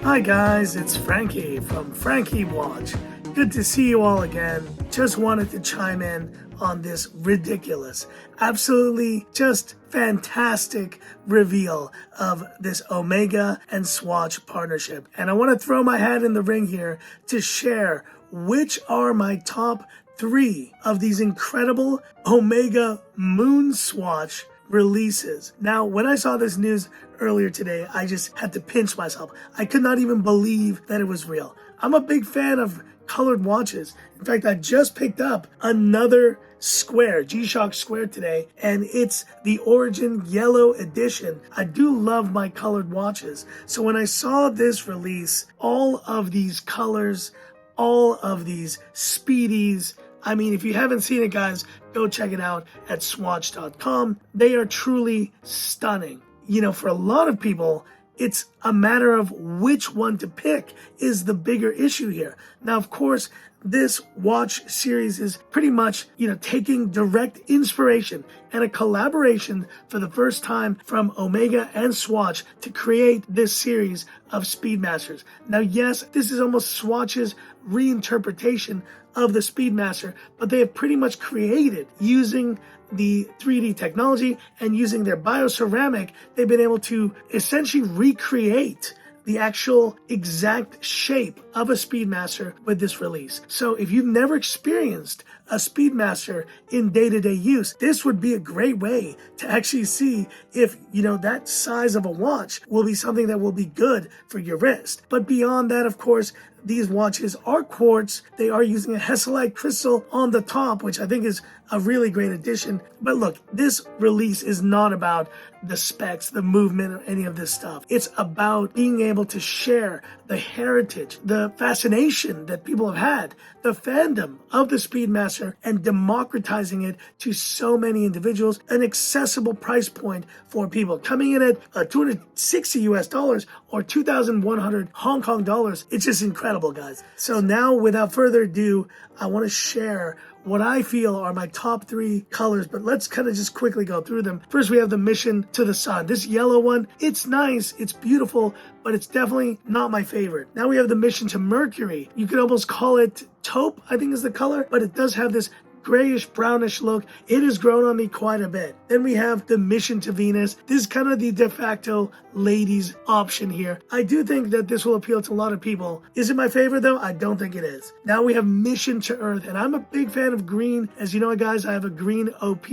Hi guys, it's Frankie from Frankie Watch. Good to see you all again. Just wanted to chime in on this ridiculous, absolutely just fantastic reveal of this Omega and Swatch partnership. And I want to throw my hat in the ring here to share which are my top 3 of these incredible Omega MoonSwatch releases. Now, when I saw this news earlier today, I just had to pinch myself. I could not even believe that it was real. I'm a big fan of colored watches. In fact, I just picked up another Square, G-Shock Square today, and it's the Origin Yellow Edition. I do love my colored watches. So when I saw this release, all of these colors, all of these speedies, I mean, if you haven't seen it, guys, go check it out at swatch.com. They are truly stunning. You know, for a lot of people, it's a matter of which one to pick is the bigger issue here. Now, of course, this watch series is pretty much, taking direct inspiration and a collaboration for the first time from Omega and Swatch to create this series of Speedmasters. Now, yes, this is almost Swatch's reinterpretation of the Speedmaster, but they have pretty much created using the 3D technology and using their bioceramic, they've been able to essentially recreate the actual exact shape of a Speedmaster with this release. So if you've never experienced a Speedmaster in day-to-day use, this would be a great way to actually see if, that size of a watch will be something that will be good for your wrist. But beyond that, of course, these watches are quartz. They are using a Hesalite crystal on the top, which I think is a really great addition. But look, this release is not about the specs, the movement, or any of this stuff. It's about being able to share the heritage, the fascination that people have had, the fandom of the Speedmaster, and democratizing it to so many individuals, an accessible price point for people. Coming in at $260 US or 2,100 Hong Kong dollars. It's just incredible, guys. So now, without further ado, I want to share what I feel are my top 3 colors, but let's kind of just quickly go through them. First, we have the Mission to the Sun. This yellow one, it's nice, it's beautiful, but it's definitely not my favorite. Now we have the Mission to Mercury. You could almost call it taupe, I think is the color, but it does have this grayish brownish look. It has grown on me quite a bit. Then we have the Mission to Venus. This is kind of the de facto ladies option here. I do think that this will appeal to a lot of people. Is it my favorite though? I don't think it is. Now we have Mission to Earth, and I'm a big fan of green. As you know, guys, I have a green OP,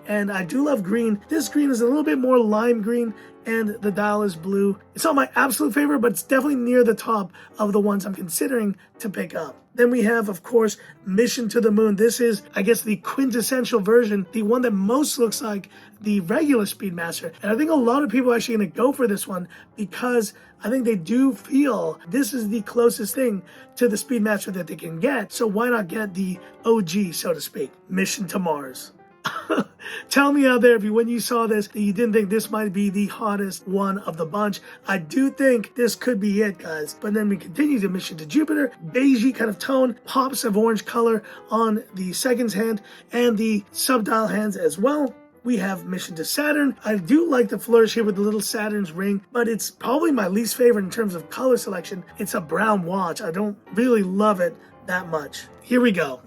and I do love green. This green is a little bit more lime green, and the dial is blue. It's not my absolute favorite, but it's definitely near the top of the ones I'm considering to pick up. Then we have, of course, Mission to the Moon. This is, I guess, the quintessential version, the one that most looks like the regular Speedmaster. And I think a lot of people are actually going to go for this one because I think they do feel this is the closest thing to the Speedmaster that they can get. So why not get the OG, so to speak, Mission to Mars? Tell me out there when you saw this that you didn't think this might be the hottest one of the bunch. I do think this could be it, guys. But then we continue to Mission to Jupiter. Beigey kind of tone, pops of orange color on the seconds hand and the subdial hands as well. We have Mission to Saturn. I do like the flourish here with the little Saturn's ring, but it's probably my least favorite in terms of color selection. It's a brown watch. I don't really love it that much. Here we go.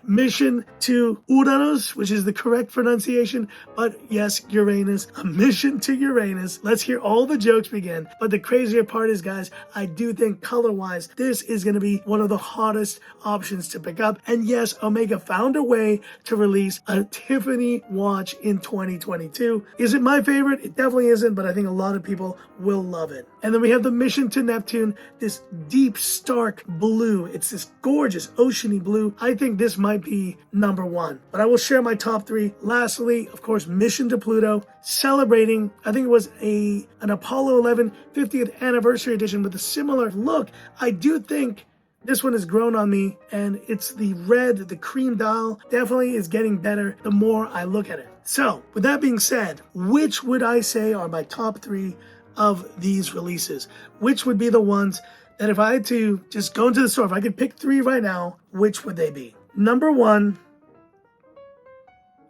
Mission to Uranus, which is the correct pronunciation, but yes, Uranus. A mission to Uranus. Let's hear all the jokes begin. But the crazier part is, guys, I do think color-wise, this is going to be one of the hottest options to pick up. And yes, Omega found a way to release a Tiffany watch in 2022. Is it my favorite? It definitely isn't, but I think a lot of people will love it. And then we have the Mission to Neptune, this deep, stark blue. It's this gorgeous ocean blue. I think this might be number 1, but I will share my top 3. Lastly, of course, Mission to Pluto, celebrating, I think it was an Apollo 11 50th anniversary edition with a similar look. I do think this one has grown on me, and it's the red, the cream dial, definitely is getting better the more I look at it. So, with that being said, which would I say are my top 3 of these releases? Which would be the ones that if I had to just go into the store, if I could pick 3 right now, which would they be? Number 1,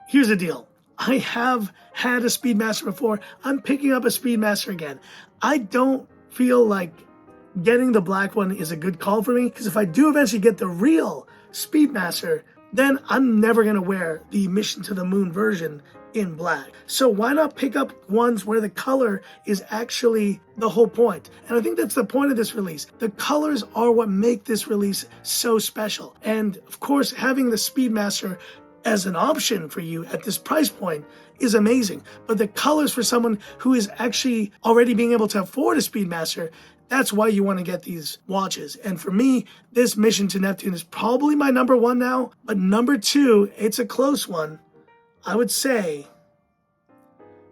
here's the deal. I have had a Speedmaster before. I'm picking up a Speedmaster again. I don't feel like getting the black one is a good call for me, because if I do eventually get the real Speedmaster, then I'm never going to wear the Mission to the Moon version in black. So why not pick up ones where the color is actually the whole point? And I think that's the point of this release. The colors are what make this release so special. And of course, having the Speedmaster as an option for you at this price point is amazing. But the colors for someone who is actually already being able to afford a Speedmaster, that's why you want to get these watches. And for me, this Mission to Neptune is probably my number one now. But number two, it's a close one. I would say,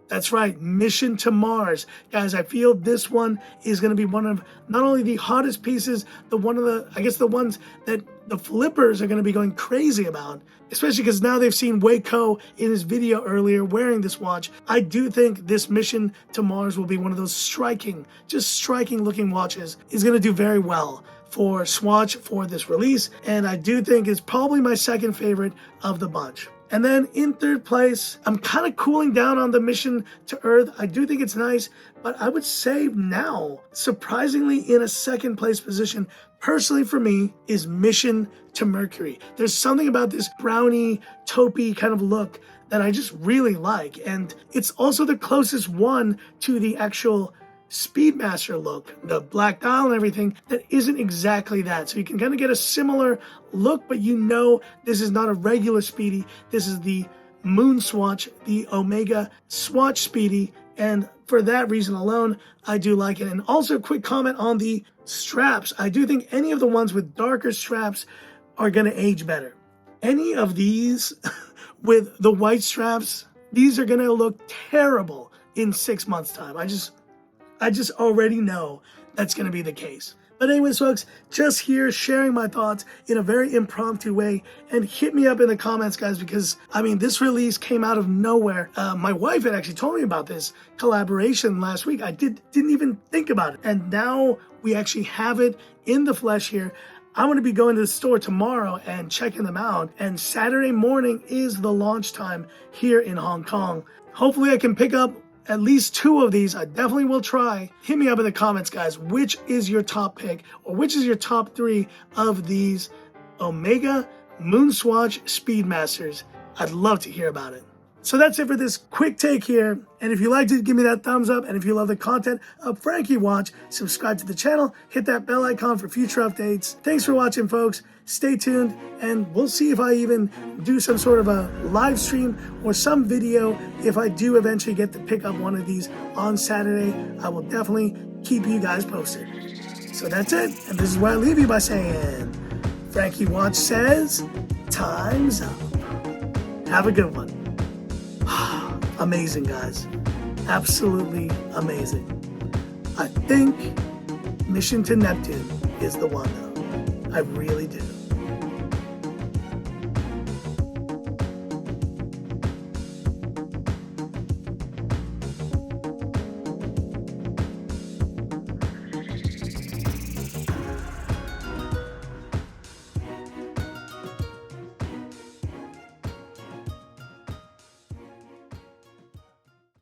that's right, Mission to Mars. Guys, I feel this one is going to be one of not only the hottest pieces, the ones that the flippers are going to be going crazy about, especially because now they've seen Waco in his video earlier wearing this watch. I do think this Mission to Mars will be one of those striking looking watches. Is going to do very well for Swatch for this release, and I do think it's probably my second favorite of the bunch. And then in third place, I'm kind of cooling down on the Mission to Earth. I do think it's nice, but I would say now, surprisingly in a second place position, personally for me, is Mission to Mercury. There's something about this brownie, taupey kind of look that I just really like. And it's also the closest one to the actual Speedmaster look, the black dial and everything, that isn't exactly that. So you can kind of get a similar look, but you know this is not a regular Speedy. This is the MoonSwatch, the Omega Swatch Speedy, and for that reason alone, I do like it. And also a quick comment on the straps. I do think any of the ones with darker straps are going to age better. Any of these with the white straps, these are going to look terrible in 6 months' time. I just already know that's going to be the case. But anyways, folks, just here sharing my thoughts in a very impromptu way, and hit me up in the comments, guys, because I mean, this release came out of nowhere. My wife had actually told me about this collaboration last week. I didn't even think about it. And now we actually have it in the flesh here. I'm going to be going to the store tomorrow and checking them out. And Saturday morning is the launch time here in Hong Kong. Hopefully I can pick up at least 2 of these. I definitely will try. Hit me up in the comments, guys. Which is your top pick, or which is your top 3 of these Omega MoonSwatch Speedmasters? I'd love to hear about it. So that's it for this quick take here. And if you liked it, give me that thumbs up. And if you love the content of Frankie Watch, subscribe to the channel, hit that bell icon for future updates. Thanks for watching, folks. Stay tuned, and we'll see if I even do some sort of a live stream or some video. If I do eventually get to pick up one of these on Saturday, I will definitely keep you guys posted. So that's it. And this is where I leave you by saying, Frankie Watch says, time's up. Have a good one. Amazing, guys. Absolutely amazing. I think Mission to Neptune is the one, though. I really do.